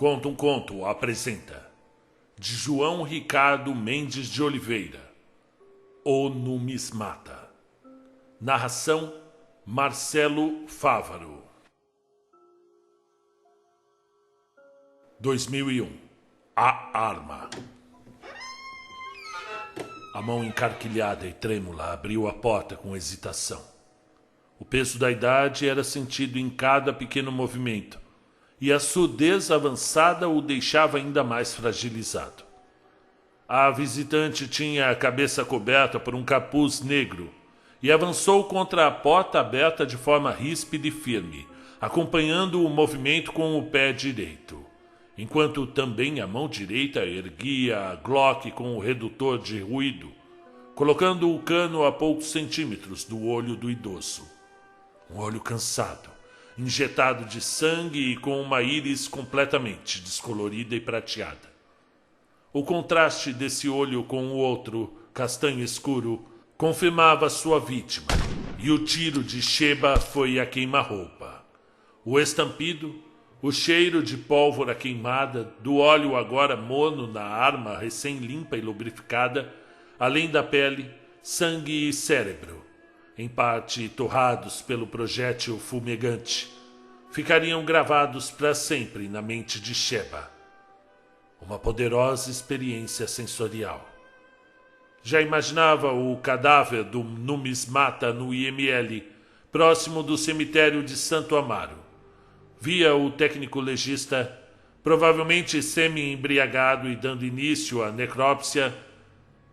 Conta um Conto apresenta de João Ricardo Mendes de Oliveira, O Numismata. Narração Marcelo Fávaro. 2001. A Arma. A mão encarquilhada e trêmula abriu a porta com hesitação. O peso da idade era sentido em cada pequeno movimento, e a surdez avançada o deixava ainda mais fragilizado. A visitante tinha a cabeça coberta por um capuz negro e avançou contra a porta aberta de forma ríspida e firme, acompanhando o movimento com o pé direito, enquanto também a mão direita erguia a Glock com o redutor de ruído, colocando o cano a poucos centímetros do olho do idoso. Um olho cansado, injetado de sangue e com uma íris completamente descolorida e prateada. O contraste desse olho com o outro, castanho escuro, confirmava sua vítima, e o tiro de Sheba foi a queima-roupa. O estampido, o cheiro de pólvora queimada, do óleo agora morno na arma recém-limpa e lubrificada, além da pele, sangue e cérebro, em parte torrados pelo projétil fumegante, ficariam gravados para sempre na mente de Sheba. Uma poderosa experiência sensorial. Já imaginava o cadáver do numismata no IML, próximo do cemitério de Santo Amaro. Via o técnico legista, provavelmente semi-embriagado e dando início à necrópsia,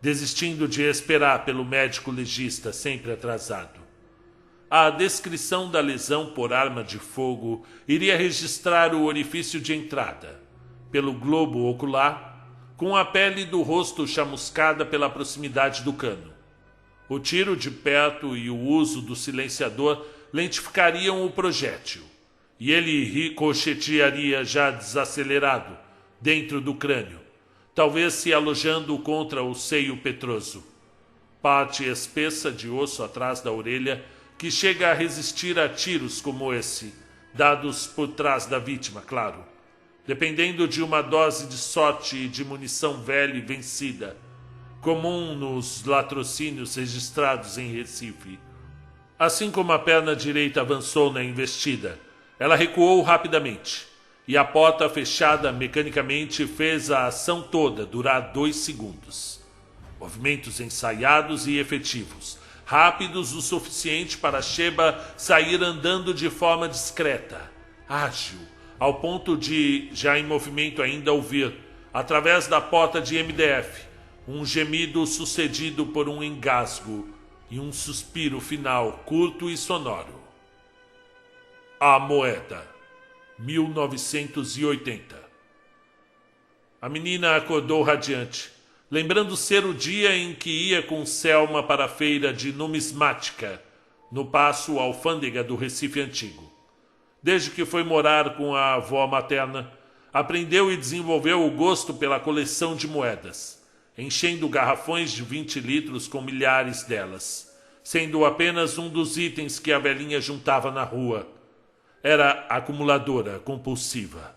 desistindo de esperar pelo médico legista, sempre atrasado. A descrição da lesão por arma de fogo iria registrar o orifício de entrada, pelo globo ocular, com a pele do rosto chamuscada pela proximidade do cano. O tiro de perto e o uso do silenciador lentificariam o projétil, e ele ricochetearia já desacelerado dentro do crânio, talvez se alojando contra o seio petroso, parte espessa de osso atrás da orelha que chega a resistir a tiros como esse, dados por trás da vítima, claro, dependendo de uma dose de sorte e de munição velha e vencida, comum nos latrocínios registrados em Recife. Assim como a perna direita avançou na investida, ela recuou rapidamente, e a porta fechada mecanicamente fez a ação toda durar 2 segundos. Movimentos ensaiados e efetivos, rápidos o suficiente para Sheba sair andando de forma discreta, ágil, ao ponto de, já em movimento ainda, ouvir, através da porta de MDF, um gemido sucedido por um engasgo e um suspiro final curto e sonoro. A Moeda, 1980. A menina acordou radiante, lembrando ser o dia em que ia com Selma para a feira de numismática, no Paço Alfândega do Recife Antigo. Desde que foi morar com a avó materna, aprendeu e desenvolveu o gosto pela coleção de moedas, enchendo garrafões de 20 litros com milhares delas, sendo apenas um dos itens que a velhinha juntava na rua. Era acumuladora compulsiva,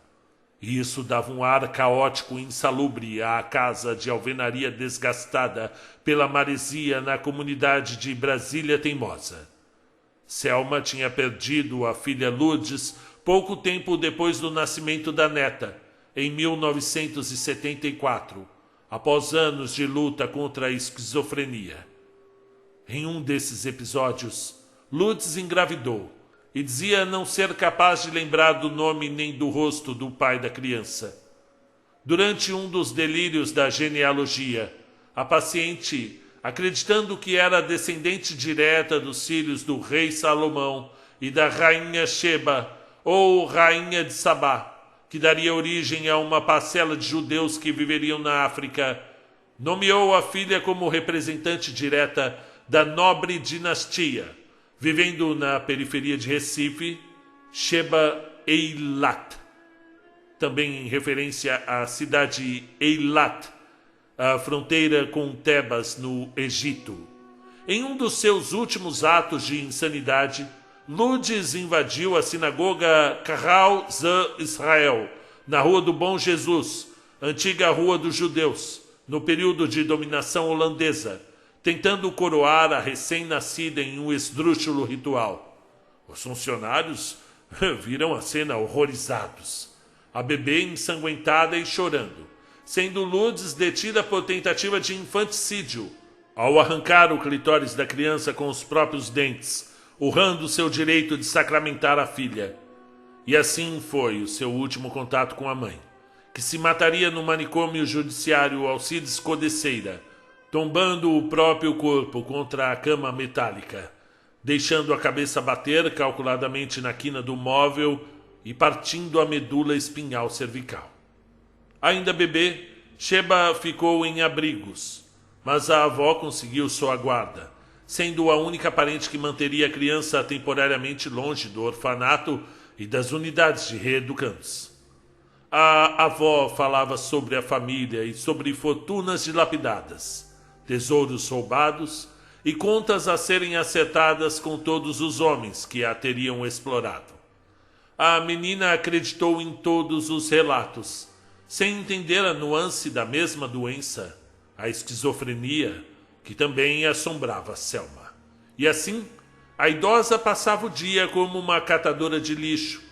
e isso dava um ar caótico e insalubre à casa de alvenaria desgastada pela maresia na comunidade de Brasília Teimosa. Selma tinha perdido a filha Lourdes pouco tempo depois do nascimento da neta, em 1974, após anos de luta contra a esquizofrenia. Em um desses episódios, Lourdes engravidou e dizia não ser capaz de lembrar do nome nem do rosto do pai da criança. Durante um dos delírios da genealogia, a paciente, acreditando que era descendente direta dos filhos do rei Salomão e da rainha Sheba, ou rainha de Sabá, que daria origem a uma parcela de judeus que viveriam na África, nomeou a filha como representante direta da nobre dinastia, vivendo na periferia de Recife, Sheba Eilat, também em referência à cidade Eilat, a fronteira com Tebas, no Egito. Em um dos seus últimos atos de insanidade, Lourdes invadiu a sinagoga Kahal Zé Israel, na Rua do Bom Jesus, antiga Rua dos Judeus, no período de dominação holandesa, tentando coroar a recém-nascida em um esdrúxulo ritual. Os funcionários viram a cena horrorizados. A bebê ensanguentada e chorando, sendo Lourdes detida por tentativa de infanticídio, ao arrancar o clitóris da criança com os próprios dentes, urrando seu direito de sacramentar a filha. E assim foi o seu último contato com a mãe, que se mataria no manicômio judiciário Alcides Codeceira, tombando o próprio corpo contra a cama metálica, deixando a cabeça bater calculadamente na quina do móvel e partindo a medula espinhal cervical. Ainda bebê, Sheba ficou em abrigos, mas a avó conseguiu sua guarda, sendo a única parente que manteria a criança temporariamente longe do orfanato e das unidades de reeducantes. A avó falava sobre a família e sobre fortunas dilapidadas, tesouros roubados e contas a serem acertadas com todos os homens que a teriam explorado. A menina acreditou em todos os relatos, sem entender a nuance da mesma doença, a esquizofrenia, que também assombrava Selma. E assim, a idosa passava o dia como uma catadora de lixo,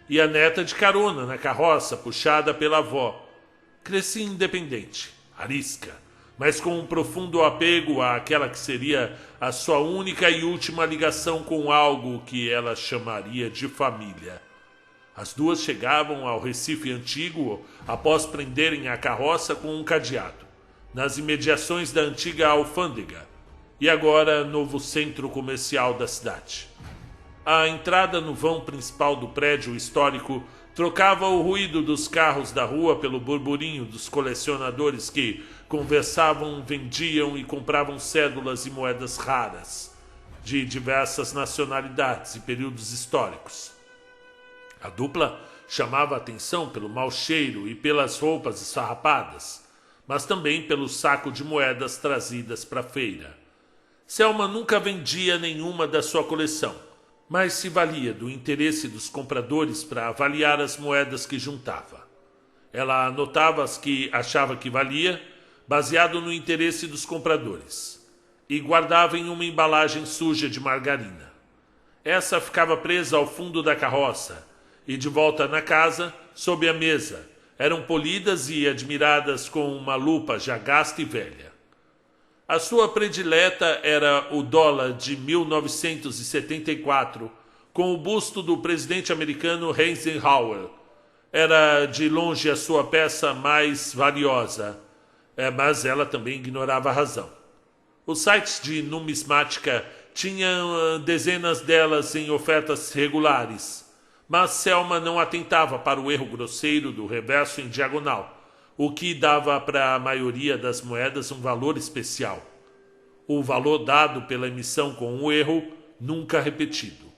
e a neta de carona na carroça puxada pela avó. Crescia independente, arisca, mas com um profundo apego àquela que seria a sua única e última ligação com algo que ela chamaria de família. As duas chegavam ao Recife Antigo após prenderem a carroça com um cadeado, nas imediações da antiga alfândega, e agora novo centro comercial da cidade. A entrada no vão principal do prédio histórico trocava o ruído dos carros da rua pelo burburinho dos colecionadores que conversavam, vendiam e compravam cédulas e moedas raras, de diversas nacionalidades e períodos históricos. A dupla chamava a atenção pelo mau cheiro e pelas roupas esfarrapadas, mas também pelo saco de moedas trazidas para a feira. Selma nunca vendia nenhuma da sua coleção, mas se valia do interesse dos compradores para avaliar as moedas que juntava. Ela anotava as que achava que valia, baseado no interesse dos compradores, e guardava em uma embalagem suja de margarina. Essa ficava presa ao fundo da carroça, e de volta na casa, sob a mesa, eram polidas e admiradas com uma lupa já gasta e velha. A sua predileta era o dólar de 1974, com o busto do presidente americano Eisenhower. Era de longe a sua peça mais valiosa, mas ela também ignorava a razão. Os sites de numismática tinham dezenas delas em ofertas regulares, mas Selma não atentava para o erro grosseiro do reverso em diagonal, o que dava para a maioria das moedas um valor especial. O valor dado pela emissão com o erro, nunca repetido.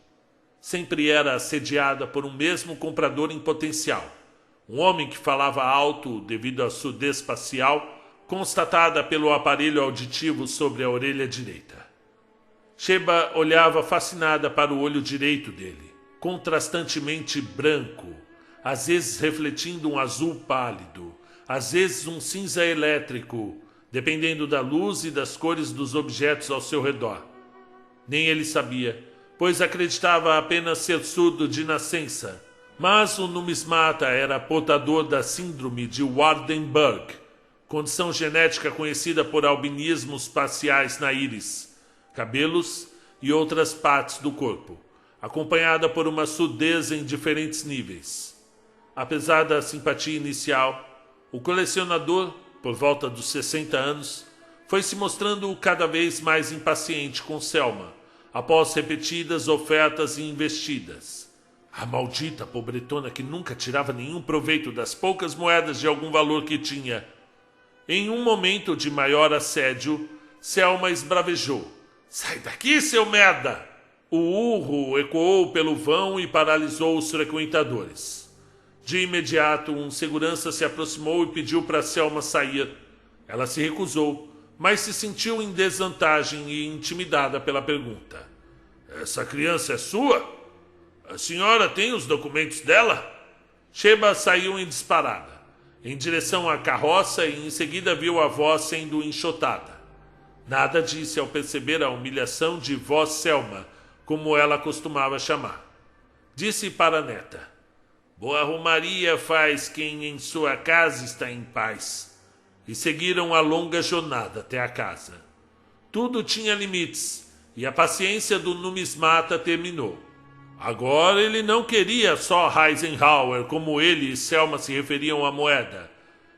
Sempre era assediada por um mesmo comprador em potencial, um homem que falava alto devido à surdez facial, constatada pelo aparelho auditivo sobre a orelha direita. Sheba olhava fascinada para o olho direito dele, contrastantemente branco, às vezes refletindo um azul pálido, às vezes um cinza elétrico, dependendo da luz e das cores dos objetos ao seu redor. Nem ele sabia, pois acreditava apenas ser surdo de nascença, mas o numismata era portador da síndrome de Waardenburg, condição genética conhecida por albinismos parciais na íris, cabelos e outras partes do corpo, acompanhada por uma surdez em diferentes níveis. Apesar da simpatia inicial, o colecionador, por volta dos 60 anos, foi se mostrando cada vez mais impaciente com Selma, após repetidas ofertas e investidas. A maldita pobretona que nunca tirava nenhum proveito das poucas moedas de algum valor que tinha. Em um momento de maior assédio, Selma esbravejou. "Sai daqui, seu merda!" O urro ecoou pelo vão e paralisou os frequentadores. De imediato, um segurança se aproximou e pediu para Selma sair. Ela se recusou, mas se sentiu em desvantagem e intimidada pela pergunta. "Essa criança é sua? A senhora tem os documentos dela?" Sheba saiu em disparada, em direção à carroça, e em seguida viu a avó sendo enxotada. Nada disse ao perceber a humilhação de vó Selma, como ela costumava chamar. Disse para a neta: "Boa romaria faz quem em sua casa está em paz." E seguiram a longa jornada até a casa. Tudo tinha limites, e a paciência do numismata terminou. Agora ele não queria só Eisenhower, como ele e Selma se referiam à moeda.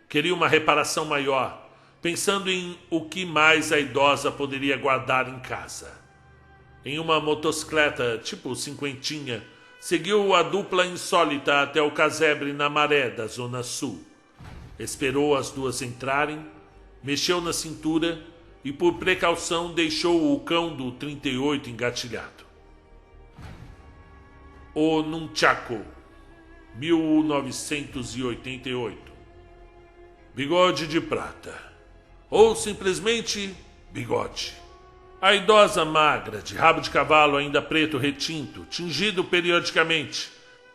Queria uma reparação maior, pensando em o que mais a idosa poderia guardar em casa. Em uma motocicleta tipo cinquentinha, seguiu a dupla insólita até o casebre na Maré da Zona Sul. Esperou as duas entrarem, mexeu na cintura e, por precaução, deixou o cão do 38 engatilhado. O Nunchaku, 1988. Bigode de prata, ou simplesmente bigode. A idosa magra, de rabo de cavalo ainda preto retinto, tingido periodicamente,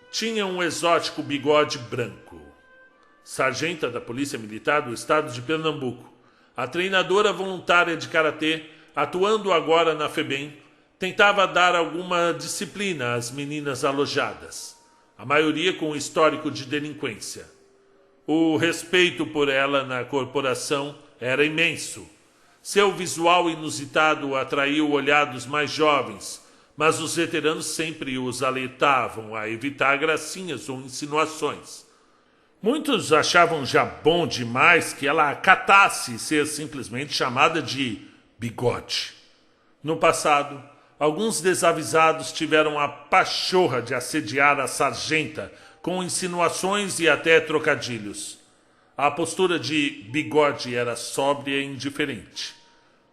tinha um exótico bigode branco. Sargenta da Polícia Militar do Estado de Pernambuco, a treinadora voluntária de karatê, atuando agora na FEBEM, tentava dar alguma disciplina às meninas alojadas, a maioria com histórico de delinquência. O respeito por ela na corporação era imenso. Seu visual inusitado atraiu o olhar dos mais jovens, mas os veteranos sempre os alertavam a evitar gracinhas ou insinuações. Muitos achavam já bom demais que ela acatasse ser simplesmente chamada de bigode. No passado, alguns desavisados tiveram a pachorra de assediar a sargenta com insinuações e até trocadilhos. A postura de bigode era sóbria e indiferente.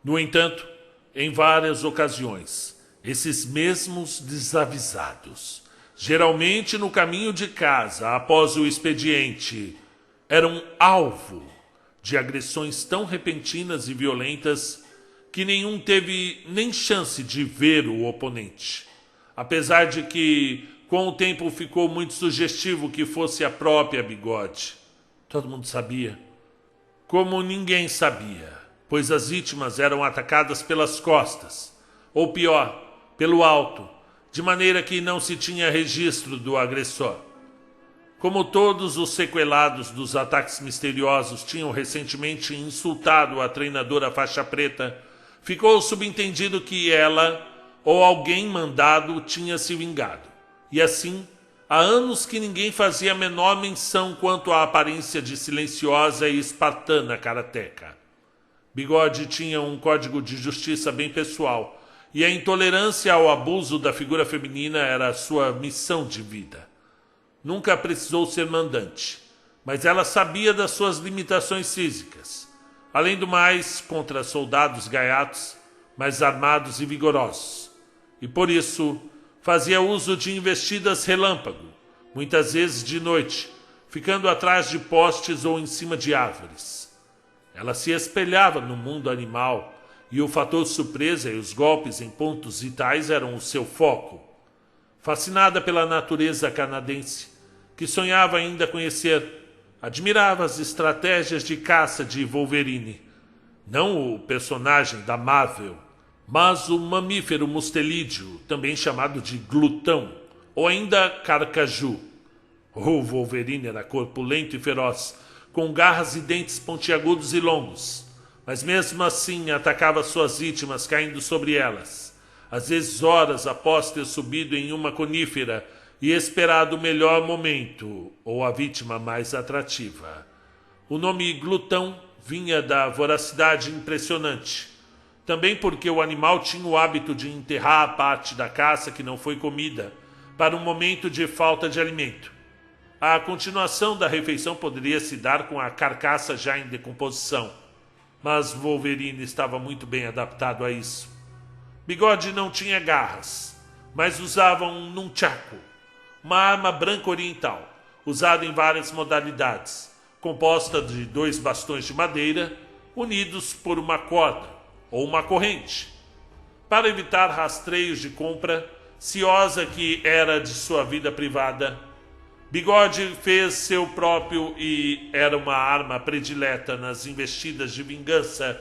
No entanto, em várias ocasiões, esses mesmos desavisados, geralmente no caminho de casa após o expediente, eram alvo de agressões tão repentinas e violentas que nenhum teve nem chance de ver o oponente. Apesar de que, com o tempo, ficou muito sugestivo que fosse a própria bigode. Todo mundo sabia. Como ninguém sabia, pois as vítimas eram atacadas pelas costas, ou pior, pelo alto, de maneira que não se tinha registro do agressor. Como todos os sequelados dos ataques misteriosos tinham recentemente insultado a treinadora faixa preta, ficou subentendido que ela ou alguém mandado tinha se vingado. E assim, há anos que ninguém fazia a menor menção quanto à aparência de silenciosa e espartana karateca. Bigode tinha um código de justiça bem pessoal, e a intolerância ao abuso da figura feminina era sua missão de vida. Nunca precisou ser mandante, mas ela sabia das suas limitações físicas. Além do mais, contra soldados gaiatos, mas armados e vigorosos. E por isso, fazia uso de investidas relâmpago, muitas vezes de noite, ficando atrás de postes ou em cima de árvores. Ela se espelhava no mundo animal, e o fator surpresa e os golpes em pontos vitais eram o seu foco. Fascinada pela natureza canadense, que sonhava ainda conhecer, admirava as estratégias de caça de Wolverine. Não o personagem da Marvel, mas o mamífero mustelídeo, também chamado de glutão, ou ainda carcaju. O Wolverine era corpulento e feroz, com garras e dentes pontiagudos e longos, mas mesmo assim atacava suas vítimas caindo sobre elas, às vezes horas após ter subido em uma conífera e esperado o melhor momento ou a vítima mais atrativa. O nome glutão vinha da voracidade impressionante, também porque o animal tinha o hábito de enterrar a parte da caça que não foi comida para um momento de falta de alimento. A continuação da refeição poderia se dar com a carcaça já em decomposição, mas Wolverine estava muito bem adaptado a isso. Bigode não tinha garras, mas usava um nunchaku, uma arma branca oriental, usada em várias modalidades, composta de 2 bastões de madeira, unidos por uma corda ou uma corrente. Para evitar rastreios de compra, ciosa que era de sua vida privada, Bigode fez seu próprio e era uma arma predileta nas investidas de vingança.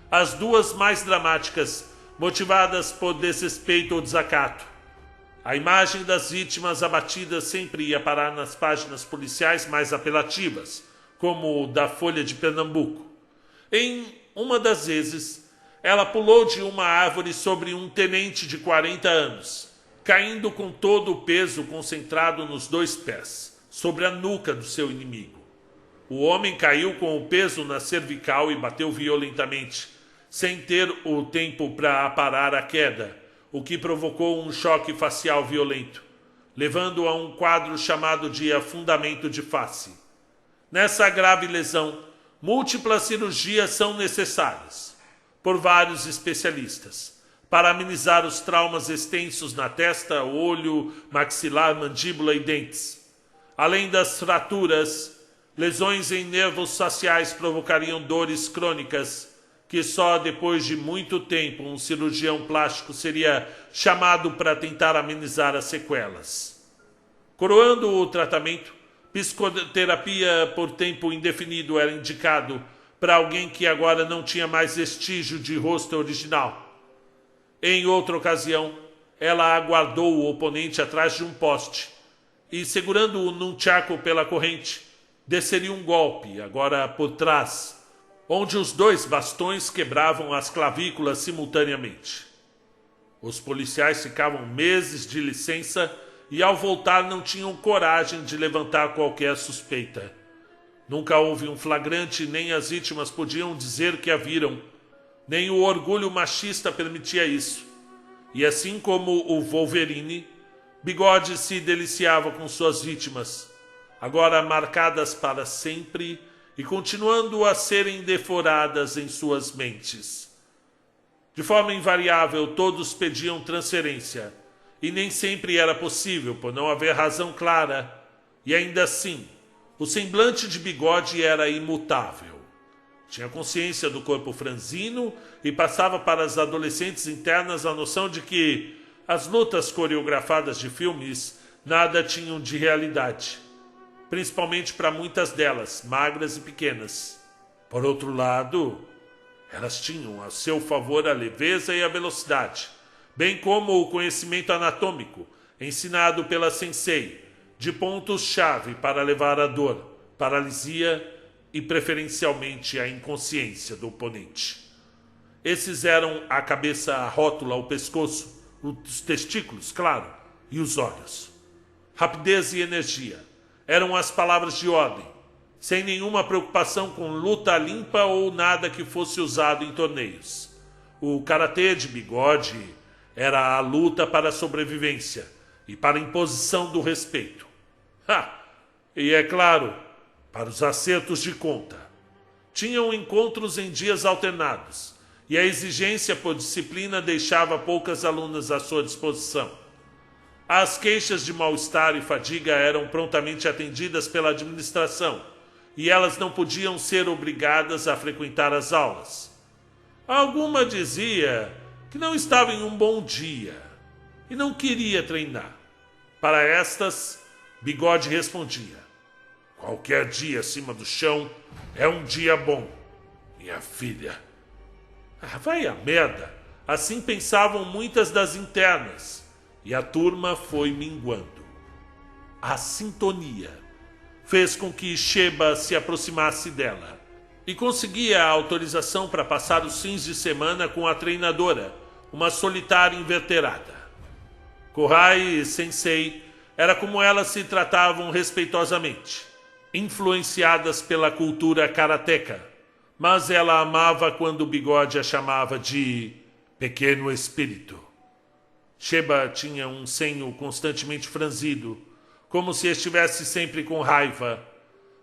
As duas mais dramáticas, motivadas por desrespeito ou desacato. A imagem das vítimas abatidas sempre ia parar nas páginas policiais mais apelativas, como o da Folha de Pernambuco. Em uma das vezes, ela pulou de uma árvore sobre um tenente de 40 anos, caindo com todo o peso concentrado nos 2 pés, sobre a nuca do seu inimigo. O homem caiu com o peso na cervical e bateu violentamente, sem ter o tempo para parar a queda, o que provocou um choque facial violento, levando a um quadro chamado de afundamento de face. Nessa grave lesão, múltiplas cirurgias são necessárias, por vários especialistas, para amenizar os traumas extensos na testa, olho, maxilar, mandíbula e dentes. Além das fraturas, lesões em nervos faciais provocariam dores crônicas, que só depois de muito tempo um cirurgião plástico seria chamado para tentar amenizar as sequelas. Coroando o tratamento, psicoterapia por tempo indefinido era indicado para alguém que agora não tinha mais vestígio de rosto original. Em outra ocasião, ela aguardou o oponente atrás de um poste e, segurando-o num tchaco pela corrente, desceria um golpe, agora por trás, onde os 2 bastões quebravam as clavículas simultaneamente. Os policiais ficavam meses de licença e, ao voltar, não tinham coragem de levantar qualquer suspeita. Nunca houve um flagrante, nem as vítimas podiam dizer que a viram. Nem o orgulho machista permitia isso. E assim como o Wolverine, Bigode se deliciava com suas vítimas, agora marcadas para sempre e continuando a serem devoradas em suas mentes. De forma invariável, todos pediam transferência, e nem sempre era possível, por não haver razão clara, e ainda assim, o semblante de Bigode era imutável. Tinha consciência do corpo franzino e passava para as adolescentes internas a noção de que as lutas coreografadas de filmes nada tinham de realidade, principalmente para muitas delas, magras e pequenas. Por outro lado, elas tinham a seu favor a leveza e a velocidade, bem como o conhecimento anatômico, ensinado pela sensei, de pontos-chave para levar a dor, paralisia e preferencialmente a inconsciência do oponente. Esses eram a cabeça, a rótula, o pescoço, os testículos, claro, e os olhos. Rapidez e energia eram as palavras de ordem, sem nenhuma preocupação com luta limpa ou nada que fosse usado em torneios. O karatê de Bigode era a luta para a sobrevivência e para a imposição do respeito. E é claro, para os acertos de conta. Tinham encontros em dias alternados, e a exigência por disciplina deixava poucas alunas à sua disposição. As queixas de mal-estar e fadiga eram prontamente atendidas pela administração, e elas não podiam ser obrigadas a frequentar as aulas. Alguma dizia que não estava em um bom dia e não queria treinar. Para estas, Bigode respondia: qualquer dia acima do chão é um dia bom, minha filha. Vai a merda! Assim pensavam muitas das internas. E a turma foi minguando. A sintonia fez com que Sheba se aproximasse dela e conseguia a autorização para passar os fins de semana com a treinadora, uma solitária inveterada. Kohai Sensei era como elas se tratavam respeitosamente, influenciadas pela cultura karateca, mas ela amava quando o Bigode a chamava de pequeno espírito. Sheba tinha um senho constantemente franzido, como se estivesse sempre com raiva.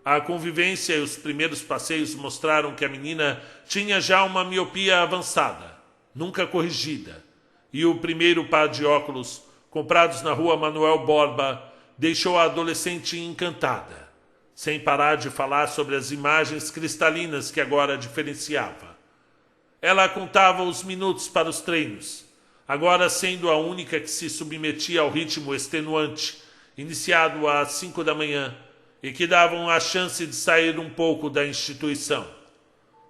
A convivência e os primeiros passeios mostraram que a menina tinha já uma miopia avançada, nunca corrigida, e o primeiro par de óculos, comprados na rua Manuel Borba, deixou a adolescente encantada, sem parar de falar sobre as imagens cristalinas que agora diferenciava. Ela contava os minutos para os treinos, agora sendo a única que se submetia ao ritmo extenuante iniciado às 5 da manhã, e que davam a chance de sair um pouco da instituição.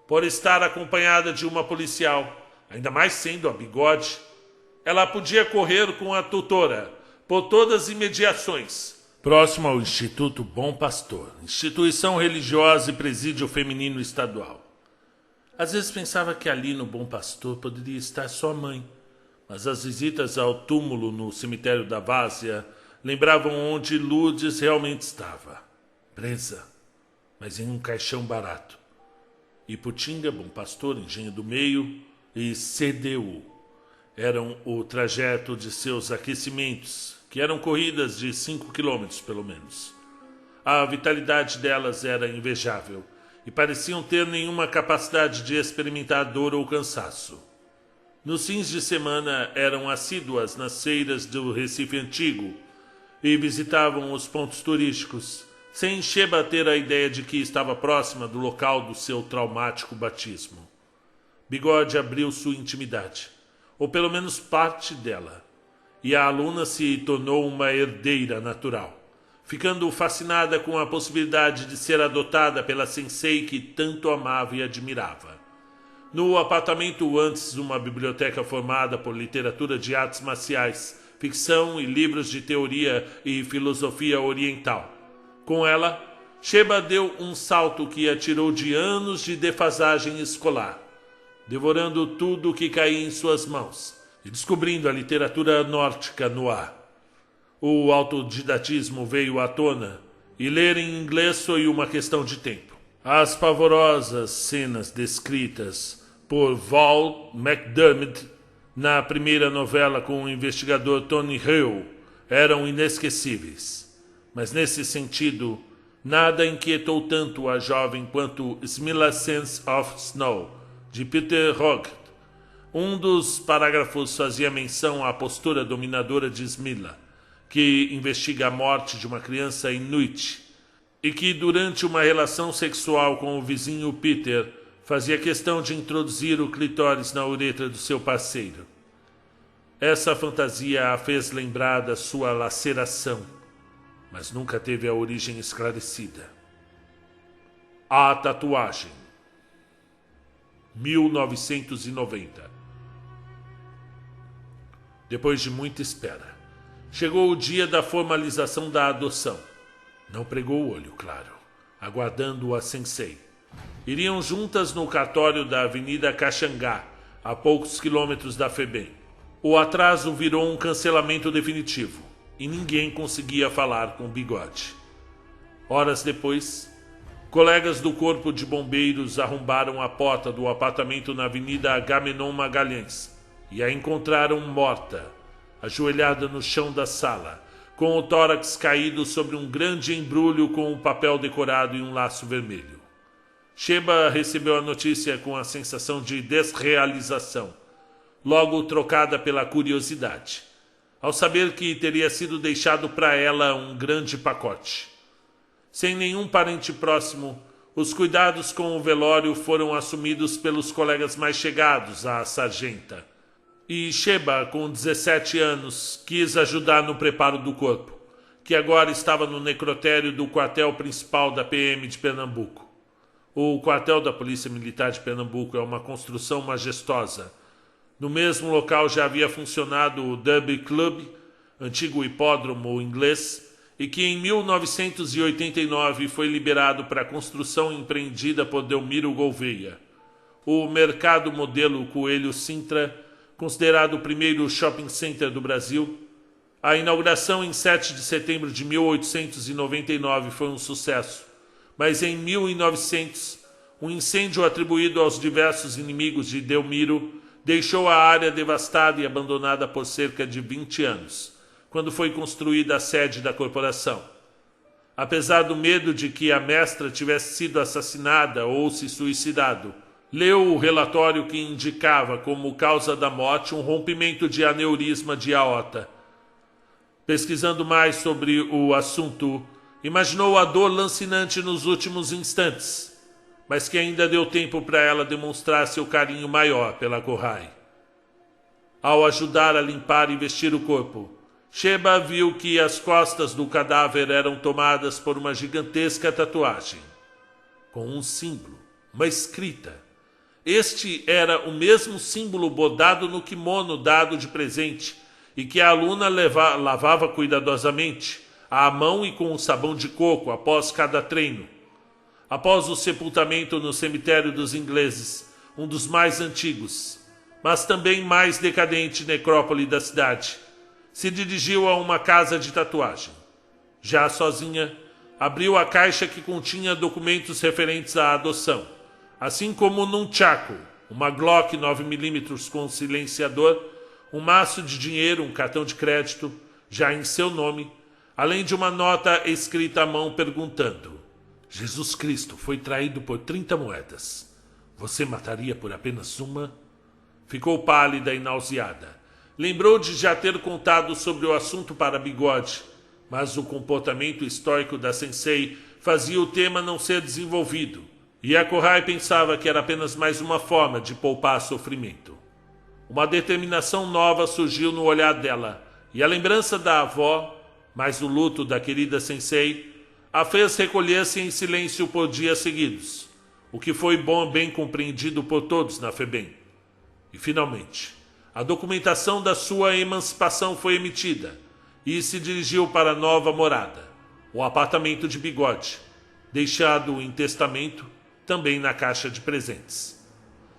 Por estar acompanhada de uma policial, ainda mais sendo a Bigode, ela podia correr com a tutora por todas as imediações, próximo ao Instituto Bom Pastor, instituição religiosa e presídio feminino estadual. Às vezes pensava que ali no Bom Pastor poderia estar sua mãe, mas as visitas ao túmulo no cemitério da Várzea lembravam onde Lourdes realmente estava, presa, mas em um caixão barato. Iputinga, Bom Pastor, Engenho do Meio e CDU eram o trajeto de seus aquecimentos, que eram corridas de 5 quilômetros pelo menos. A vitalidade delas era invejável e pareciam ter nenhuma capacidade de experimentar dor ou cansaço. Nos fins de semana eram assíduas nas feiras do Recife Antigo e visitavam os pontos turísticos, sem Sheba ter a ideia de que estava próxima do local do seu traumático batismo. Bigode abriu sua intimidade, ou pelo menos parte dela, e a aluna se tornou uma herdeira natural, ficando fascinada com a possibilidade de ser adotada pela sensei que tanto amava e admirava. No apartamento antes uma biblioteca formada por literatura de artes marciais, ficção e livros de teoria e filosofia oriental. Com ela, Sheba deu um salto que a tirou de anos de defasagem escolar, devorando tudo o que caía em suas mãos e descobrindo a literatura nórdica no ar. O autodidatismo veio à tona e ler em inglês foi uma questão de tempo. As pavorosas cenas descritas por Val McDermid na primeira novela com o investigador Tony Hill eram inesquecíveis. Mas nesse sentido, nada inquietou tanto a jovem quanto Smilla Sense of Snow, de Peter Hoggett. Um dos parágrafos fazia menção à postura dominadora de Smilla, que investiga a morte de uma criança inuit e que, durante uma relação sexual com o vizinho Peter, fazia questão de introduzir o clitóris na uretra do seu parceiro. Essa fantasia a fez lembrar da sua laceração, mas nunca teve a origem esclarecida. A tatuagem. 1990. Depois de muita espera, chegou o dia da formalização da adoção. Não pregou o olho, claro, aguardando a sensei. Iriam juntas no cartório da Avenida Caxangá, a poucos quilômetros da FEBEM. O atraso virou um cancelamento definitivo e ninguém conseguia falar com Bigode. Horas depois, colegas do Corpo de Bombeiros arrombaram a porta do apartamento na Avenida Agamenon Magalhães e a encontraram morta, ajoelhada no chão da sala, com o tórax caído sobre um grande embrulho com um papel decorado e um laço vermelho. Sheba recebeu a notícia com a sensação de desrealização, logo trocada pela curiosidade, ao saber que teria sido deixado para ela um grande pacote. Sem nenhum parente próximo, os cuidados com o velório foram assumidos pelos colegas mais chegados à sargenta. E Sheba, com 17 anos, quis ajudar no preparo do corpo, que agora estava no necrotério do quartel principal da PM de Pernambuco. O quartel da Polícia Militar de Pernambuco é uma construção majestosa. No mesmo local já havia funcionado o Derby Club, antigo hipódromo inglês, e que em 1989 foi liberado para a construção empreendida por Delmiro Gouveia. O mercado modelo Coelho Sintra, considerado o primeiro shopping center do Brasil. A inauguração em 7 de setembro de 1899 foi um sucesso, mas em 1900, um incêndio atribuído aos diversos inimigos de Delmiro deixou a área devastada e abandonada por cerca de 20 anos, quando foi construída a sede da corporação. Apesar do medo de que a mestra tivesse sido assassinada ou se suicidado, leu o relatório que indicava como causa da morte um rompimento de aneurisma de aorta. Pesquisando mais sobre o assunto, imaginou a dor lancinante nos últimos instantes, mas que ainda deu tempo para ela demonstrar seu carinho maior pela Corrai. Ao ajudar a limpar e vestir o corpo, Sheba viu que as costas do cadáver eram tomadas por uma gigantesca tatuagem, com um símbolo, uma escrita. Este era o mesmo símbolo bordado no kimono dado de presente e que a aluna lavava cuidadosamente, à mão e com um sabão de coco após cada treino. Após o sepultamento no cemitério dos ingleses, um dos mais antigos, mas também mais decadente necrópole da cidade, se dirigiu a uma casa de tatuagem. Já sozinha, abriu a caixa que continha documentos referentes à adoção, assim como um nunchaku, uma Glock 9mm com silenciador, um maço de dinheiro, um cartão de crédito, já em seu nome, além de uma nota escrita à mão perguntando: Jesus Cristo foi traído por 30 moedas. Você mataria por apenas uma? Ficou pálida e nauseada. Lembrou de já ter contado sobre o assunto para Bigode, mas o comportamento estoico da sensei fazia o tema não ser desenvolvido, e a Kohai pensava que era apenas mais uma forma de poupar sofrimento. Uma determinação nova surgiu no olhar dela, e a lembrança da avó, mais o luto da querida sensei, a fez recolher-se em silêncio por dias seguidos, o que foi bem compreendido por todos na FEBEM. E finalmente, a documentação da sua emancipação foi emitida e se dirigiu para a nova morada, o apartamento de Bigode, deixado em testamento também na caixa de presentes.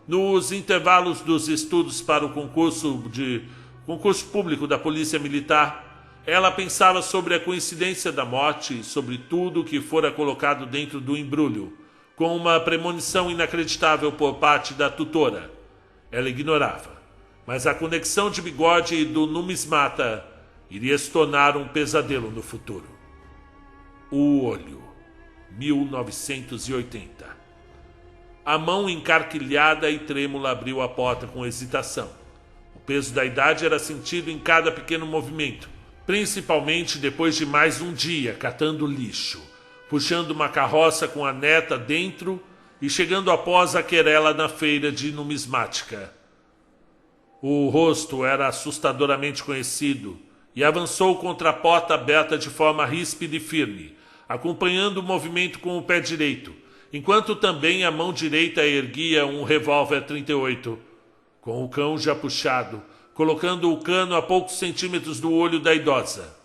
Nos intervalos dos estudos para o concurso público da Polícia Militar, ela pensava sobre a coincidência da morte e sobre tudo o que fora colocado dentro do embrulho, com uma premonição inacreditável por parte da tutora. Ela ignorava, mas a conexão de Bigode e do numismata iria se tornar um pesadelo no futuro. O olho, 1980. A mão encarquilhada e trêmula abriu a porta com hesitação. O peso da idade era sentido em cada pequeno movimento, principalmente depois de mais um dia catando lixo, puxando uma carroça com a neta dentro e chegando após a querela na feira de numismática. O rosto era assustadoramente conhecido e avançou contra a porta aberta de forma ríspida e firme, acompanhando o movimento com o pé direito, enquanto também a mão direita erguia um revólver 38, com o cão já puxado, colocando o cano a poucos centímetros do olho da idosa.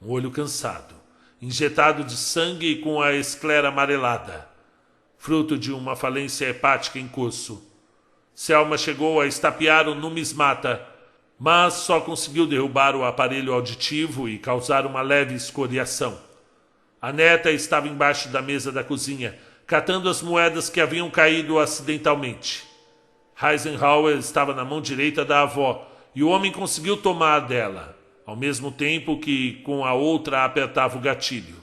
Um olho cansado, injetado de sangue e com a esclera amarelada, fruto de uma falência hepática em curso. Selma chegou a estapear o numismata, mas só conseguiu derrubar o aparelho auditivo e causar uma leve escoriação. A neta estava embaixo da mesa da cozinha, catando as moedas que haviam caído acidentalmente. Eisenhower estava na mão direita da avó e o homem conseguiu tomar a dela, ao mesmo tempo que com a outra apertava o gatilho.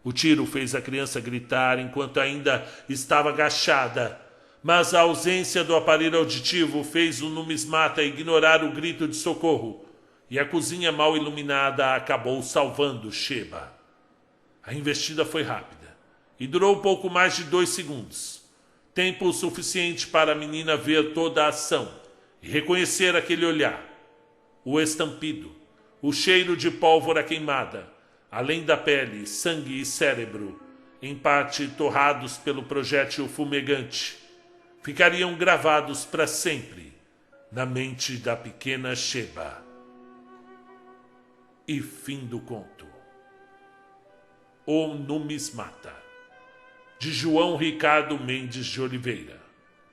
O tiro fez a criança gritar enquanto ainda estava agachada, mas a ausência do aparelho auditivo fez o numismata ignorar o grito de socorro e a cozinha mal iluminada acabou salvando Sheba. A investida foi rápida e durou pouco mais de 2 segundos, tempo suficiente para a menina ver toda a ação e reconhecer aquele olhar, o estampido, o cheiro de pólvora queimada, além da pele, sangue e cérebro, em parte torrados pelo projétil fumegante, ficariam gravados para sempre na mente da pequena Sheba. E fim do conto. O Numismata, de João Ricardo Mendes de Oliveira,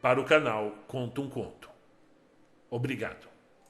para o canal Conta um Conto. Obrigado.